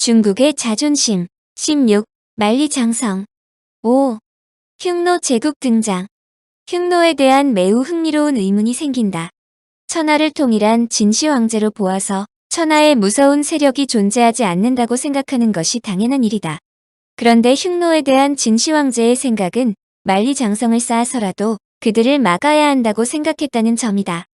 중국의 자존심. 16. 만리장성. 5. 흉노 제국 등장. 흉노에 대한 매우 흥미로운 의문이 생긴다. 천하를 통일한 진시 황제로 보아서 천하에 무서운 세력이 존재하지 않는다고 생각하는 것이 당연한 일이다. 그런데 흉노에 대한 진시 황제의 생각은 만리장성을 쌓아서라도 그들을 막아야 한다고 생각했다는 점이다.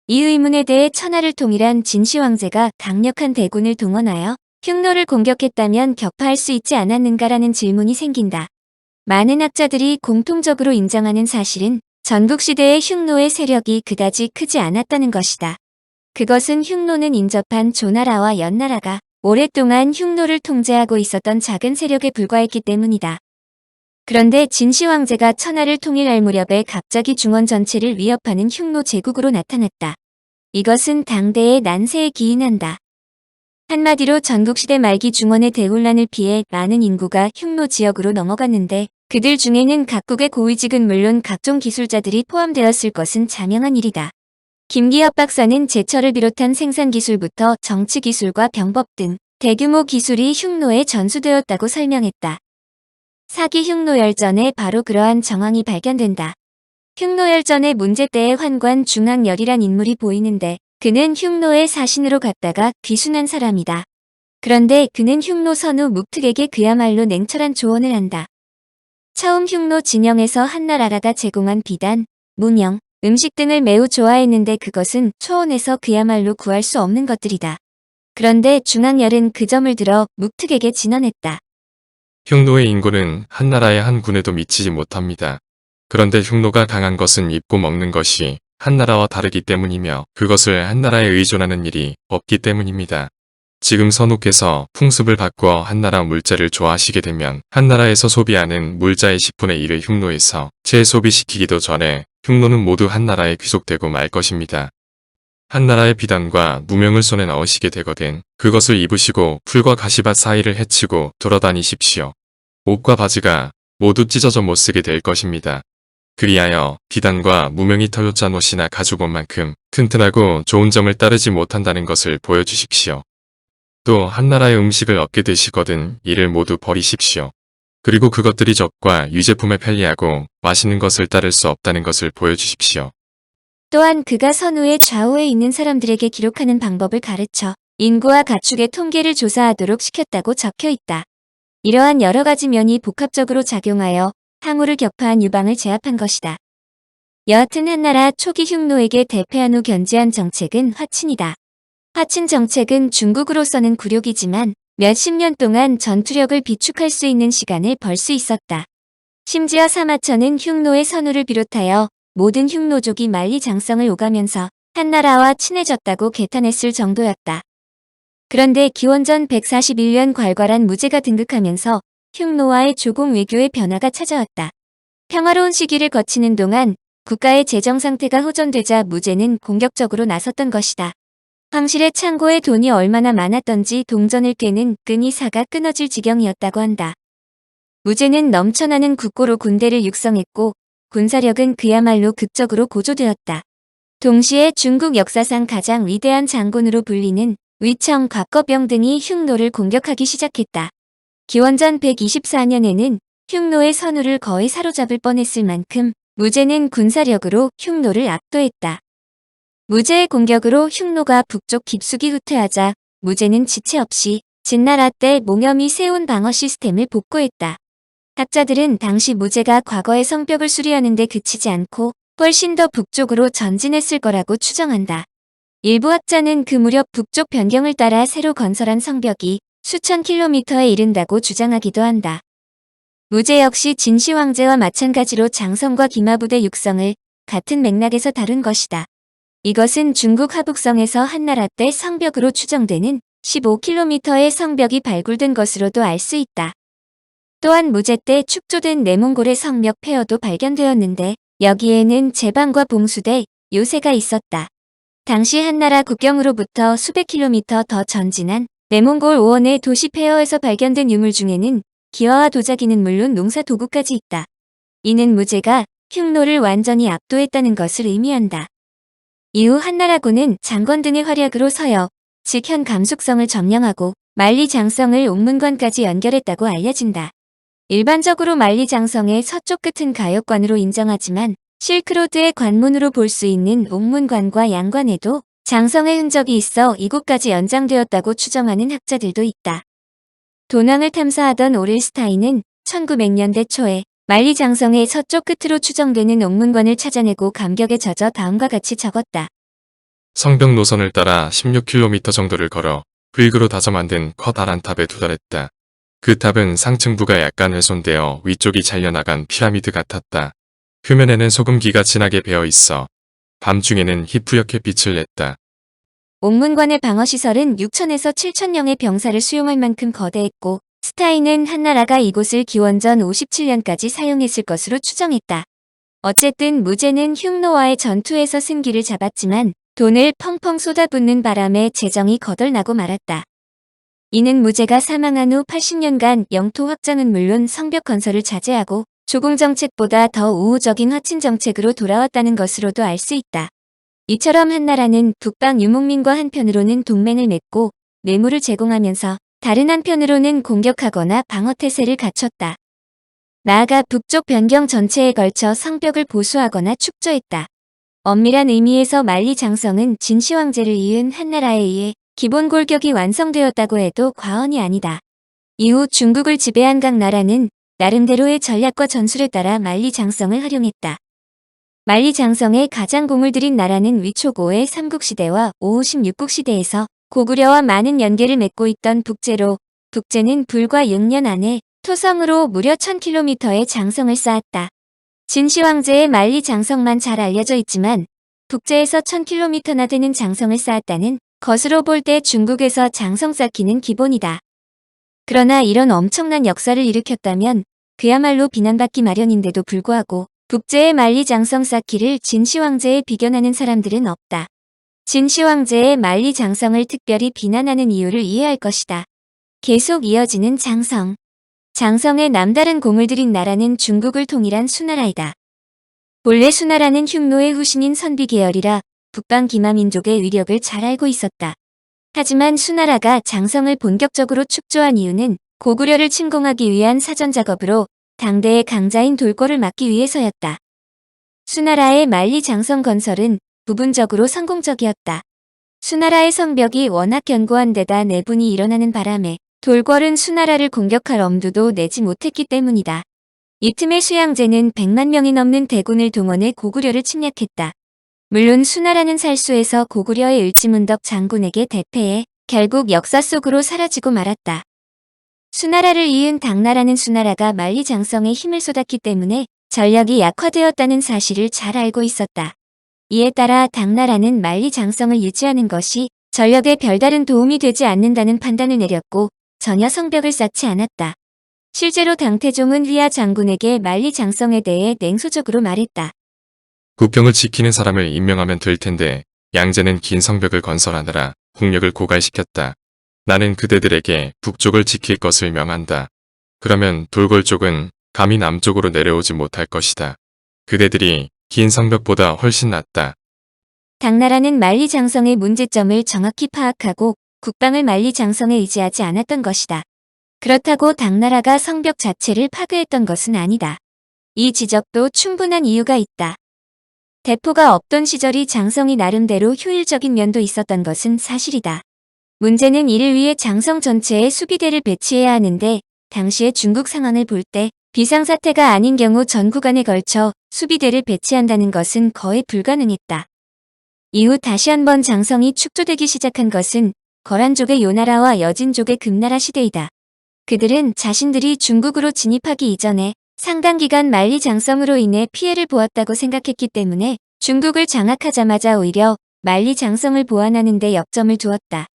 이 의문에 대해 천하를 통일한 진시 황제가 강력한 대군을 동원하여 흉노를 공격했다면 격파할 수 있지 않았는가라는 질문이 생긴다. 많은 학자들이 공통적으로 인정하는 사실은 전국시대의 흉노의 세력이 그다지 크지 않았다는 것이다. 그것은 흉노는 인접한 조나라와 연나라가 오랫동안 흉노를 통제하고 있었던 작은 세력에 불과했기 때문이다. 그런데 진시 황제가 천하를 통일할 무렵에 갑자기 중원 전체를 위협하는 흉노 제국으로 나타났다. 이것은 당대의 난세에 기인한다. 한마디로 전국시대 말기 중원의 대혼란을 피해 많은 인구가 흉노 지역으로 넘어갔는데 그들 중에는 각국의 고위직은 물론 각종 기술자들이 포함되었을 것은 자명한 일이다. 김기엽 박사는 제철을 비롯한 생산기술부터 정치기술과 병법 등 대규모 기술이 흉노에 전수되었다고 설명했다. 사기 흉노열전에 바로 그러한 정황이 발견된다. 흉노열전의 문제 때의 환관 중앙열이란 인물이 보이는데 그는 흉노의 사신으로 갔다가 귀순한 사람이다. 그런데 그는 흉노 선우 묵특에게 그야말로 냉철한 조언을 한다. 처음 흉노 진영에서 한나라라가 제공한 비단, 무명, 음식 등을 매우 좋아했는데 그것은 초원에서 그야말로 구할 수 없는 것들이다. 그런데 중앙열은 그 점을 들어 묵특에게 진언했다. 흉노의 인구는 한나라의 한 군에도 미치지 못합니다. 그런데 흉노가 강한 것은 입고 먹는 것이 한나라와 다르기 때문이며 그것을 한나라에 의존하는 일이 없기 때문입니다. 지금 선우께서 풍습을 바꾸어 한나라 물자를 좋아하시게 되면 한나라에서 소비하는 물자의 10분의 1을 흉노에서 재소비시키기도 전에 흉노는 모두 한나라에 귀속되고 말 것입니다. 한나라의 비단과 무명을 손에 넣으시게 되거든 그것을 입으시고 풀과 가시밭 사이를 헤치고 돌아다니십시오. 옷과 바지가 모두 찢어져 못쓰게 될 것입니다. 그리하여 비단과 무명이 터요짠 옷이나 가죽 옷만큼 튼튼하고 좋은 점을 따르지 못한다는 것을 보여주십시오. 또 한나라의 음식을 얻게 되시거든 이를 모두 버리십시오. 그리고 그것들이 적과 유제품에 편리하고 맛있는 것을 따를 수 없다는 것을 보여주십시오. 또한 그가 선우의 좌우에 있는 사람들에게 기록하는 방법을 가르쳐 인구와 가축의 통계를 조사하도록 시켰다고 적혀 있다. 이러한 여러 가지 면이 복합적으로 작용하여 항우를 격파한 유방을 제압한 것이다. 여하튼 한나라 초기 흉노에게 대패한 후 견지한 정책은 화친이다. 화친 정책은 중국으로서는 굴욕이지만 몇십 년 동안 전투력을 비축할 수 있는 시간을 벌 수 있었다. 심지어 사마천은 흉노의 선우를 비롯하여 모든 흉노족이 만리장성을 오가면서 한나라와 친해졌다고 개탄했을 정도였다. 그런데 기원전 141년 괄괄한 무제가 등극하면서 흉노와의 조공 외교의 변화가 찾아왔다. 평화로운 시기를 거치는 동안 국가의 재정 상태가 호전되자 무제는 공격적으로 나섰던 것이다. 황실의 창고에 돈이 얼마나 많았던지 동전을 깨는 끈이 사가 끊어질 지경이었다고 한다. 무제는 넘쳐나는 국고로 군대를 육성했고 군사력은 그야말로 극적으로 고조되었다. 동시에 중국 역사상 가장 위대한 장군으로 불리는 위청, 곽거병 등이 흉노를 공격하기 시작했다. 기원전 124년에는 흉노의 선우를 거의 사로잡을 뻔했을 만큼 무제는 군사력으로 흉노를 압도했다. 무제의 공격으로 흉노가 북쪽 깊숙이 후퇴하자 무제는 지체 없이 진나라 때 몽염이 세운 방어 시스템을 복구했다. 학자들은 당시 무제가 과거의 성벽을 수리하는 데 그치지 않고 훨씬 더 북쪽으로 전진했을 거라고 추정한다. 일부 학자는 그 무렵 북쪽 변경을 따라 새로 건설한 성벽이 수천 킬로미터에 이른다고 주장하기도 한다. 무제 역시 진시 황제와 마찬가지로 장성과 기마부대 육성을 같은 맥락에서 다룬 것이다. 이것은 중국 하북성에서 한나라 때 성벽으로 추정되는 15km의 성벽이 발굴된 것으로도 알 수 있다. 또한 무제 때 축조된 내몽골의 성벽 폐허도 발견되었는데 여기에는 제방과 봉수대, 요새가 있었다. 당시 한나라 국경으로부터 수백 킬로미터 더 전진한 내몽골 오원의 도시 폐허에서 발견된 유물 중에는 기와와 도자기는 물론 농사 도구까지 있다. 이는 무제가 흉노를 완전히 압도했다는 것을 의미한다. 이후 한나라군은 장권 등의 활약으로 서역, 즉 현 감숙성을 점령하고 만리장성을 옥문관까지 연결했다고 알려진다. 일반적으로 만리장성의 서쪽 끝은 가역관으로 인정하지만 실크로드의 관문으로 볼 수 있는 옥문관과 양관에도 장성의 흔적이 있어 이곳까지 연장되었다고 추정하는 학자들도 있다. 도낭을 탐사하던 오렐스타인은 1900년대 초에 만리장성의 서쪽 끝으로 추정되는 옥문관을 찾아내고 감격에 젖어 다음과 같이 적었다. 성벽 노선을 따라 16km 정도를 걸어 브릭으로 다져 만든 컷 아란탑에 도달했다. 그 탑은 상층부가 약간 훼손되어 위쪽이 잘려나간 피라미드 같았다. 표면에는 소금기가 진하게 배어 있어 밤중에는 희뿌옇게 빛을 냈다. 옥문관의 방어시설은 6천에서 7천명의 병사를 수용할 만큼 거대했고 스타인은 한나라가 이곳을 기원전 57년까지 사용했을 것으로 추정했다. 어쨌든 무제는 흉노와의 전투에서 승기를 잡았지만 돈을 펑펑 쏟아붓는 바람에 재정이 거덜나고 말았다. 이는 무제가 사망한 후 80년간 영토 확장은 물론 성벽 건설을 자제하고 조공정책보다 더 우호적인 화친정책으로 돌아왔다는 것으로도 알 수 있다. 이처럼 한나라는 북방 유목민과 한편으로는 동맹을 맺고 뇌물을 제공하면서 다른 한편으로는 공격하거나 방어태세를 갖췄다. 나아가 북쪽 변경 전체에 걸쳐 성벽을 보수하거나 축조했다. 엄밀한 의미에서 만리장성은 진시황제를 이은 한나라에 의해 기본 골격이 완성되었다고 해도 과언이 아니다. 이후 중국을 지배한 각 나라는 나름대로의 전략과 전술에 따라 만리장성을 활용했다. 만리장성에 가장 공을 들인 나라는 위초고의 삼국시대와 오후 16국시대에서 고구려와 많은 연계를 맺고 있던 북제로, 북제는 불과 6년 안에 토성으로 무려 1000km의 장성을 쌓았다. 진시황제의 만리장성만 잘 알려져 있지만 북제에서 1000km나 되는 장성을 쌓았다는 것으로 볼 때 중국에서 장성 쌓기는 기본이다. 그러나 이런 엄청난 역사를 일으켰다면 그야말로 비난받기 마련인데도 불구하고 북제의 만리장성 쌓기를 진시황제에 비견하는 사람들은 없다. 진시황제의 만리장성을 특별히 비난하는 이유를 이해할 것이다. 계속 이어지는 장성. 장성에 남다른 공을 들인 나라는 중국을 통일한 수나라이다. 본래 수나라는 흉노의 후신인 선비 계열이라 북방 기마민족의 위력을 잘 알고 있었다. 하지만 수나라가 장성을 본격적으로 축조한 이유는 고구려를 침공하기 위한 사전 작업으로 당대의 강자인 돌고를 막기 위해서였다. 수나라의 만리장성 건설은 부분적으로 성공적이었다. 수나라의 성벽이 워낙 견고한 데다 내분이 일어나는 바람에 돌궐은 수나라를 공격할 엄두도 내지 못했기 때문이다. 이 틈에 수양제는 100만 명이 넘는 대군을 동원해 고구려를 침략했다. 물론 수나라는 살수에서 고구려의 을지문덕 장군에게 대패해 결국 역사 속으로 사라지고 말았다. 수나라를 이은 당나라는 수나라가 만리장성에 힘을 쏟았기 때문에 전력이 약화되었다는 사실을 잘 알고 있었다. 이에 따라 당나라는 만리장성을 유지하는 것이 전력에 별다른 도움이 되지 않는다는 판단을 내렸고 전혀 성벽을 쌓지 않았다. 실제로 당태종은 휘하 장군에게 만리장성에 대해 냉소적으로 말했다. 국경을 지키는 사람을 임명하면 될 텐데 양제는 긴 성벽을 건설하느라 국력을 고갈시켰다. 나는 그대들에게 북쪽을 지킬 것을 명한다. 그러면 돌궐 쪽은 감히 남쪽으로 내려오지 못할 것이다. 그대들이 긴 성벽보다 훨씬 낫다. 당나라는 만리장성의 문제점을 정확히 파악하고 국방을 만리장성에 의지하지 않았던 것이다. 그렇다고 당나라가 성벽 자체를 파괴했던 것은 아니다. 이 지적도 충분한 이유가 있다. 대포가 없던 시절이 장성이 나름대로 효율적인 면도 있었던 것은 사실이다. 문제는 이를 위해 장성 전체에 수비대를 배치해야 하는데 당시의 중국 상황을 볼 때 비상사태가 아닌 경우 전 구간에 걸쳐 수비대를 배치한다는 것은 거의 불가능했다. 이후 다시 한번 장성이 축조되기 시작한 것은 거란족의 요나라와 여진족의 금나라 시대이다. 그들은 자신들이 중국으로 진입하기 이전에 상당 기간 만리장성으로 인해 피해를 보았다고 생각했기 때문에 중국을 장악하자마자 오히려 만리장성을 보완하는 데 역점을 두었다.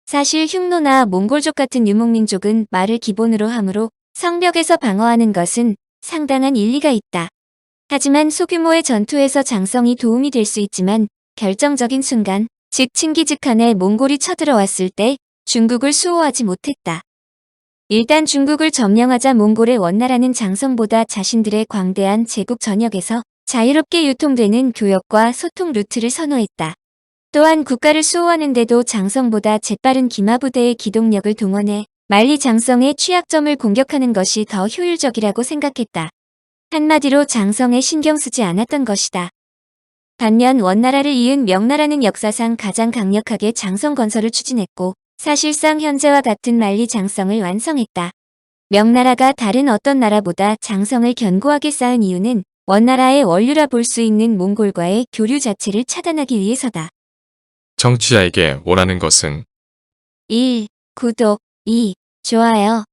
사실 흉노나 몽골족 같은 유목민족은 말을 기본으로 하므로 성벽에서 방어하는 것은 상당한 일리가 있다. 하지만 소규모의 전투에서 장성이 도움이 될 수 있지만 결정적인 순간, 즉 칭기즈칸에 몽골이 쳐들어왔을 때 중국을 수호하지 못했다. 일단 중국을 점령하자 몽골의 원나라는 장성보다 자신들의 광대한 제국 전역에서 자유롭게 유통되는 교역과 소통 루트를 선호했다. 또한 국가를 수호하는데도 장성보다 재빠른 기마부대의 기동력을 동원해 만리 장성의 취약점을 공격하는 것이 더 효율적이라고 생각했다. 한마디로 장성에 신경 쓰지 않았던 것이다. 반면 원나라를 이은 명나라는 역사상 가장 강력하게 장성 건설을 추진했고 사실상 현재와 같은 만리 장성을 완성했다. 명나라가 다른 어떤 나라보다 장성을 견고하게 쌓은 이유는 원나라의 원류라 볼 수 있는 몽골과의 교류 자체를 차단하기 위해서다. 청취자에게 원하는 것은 1. 구독 2. 좋아요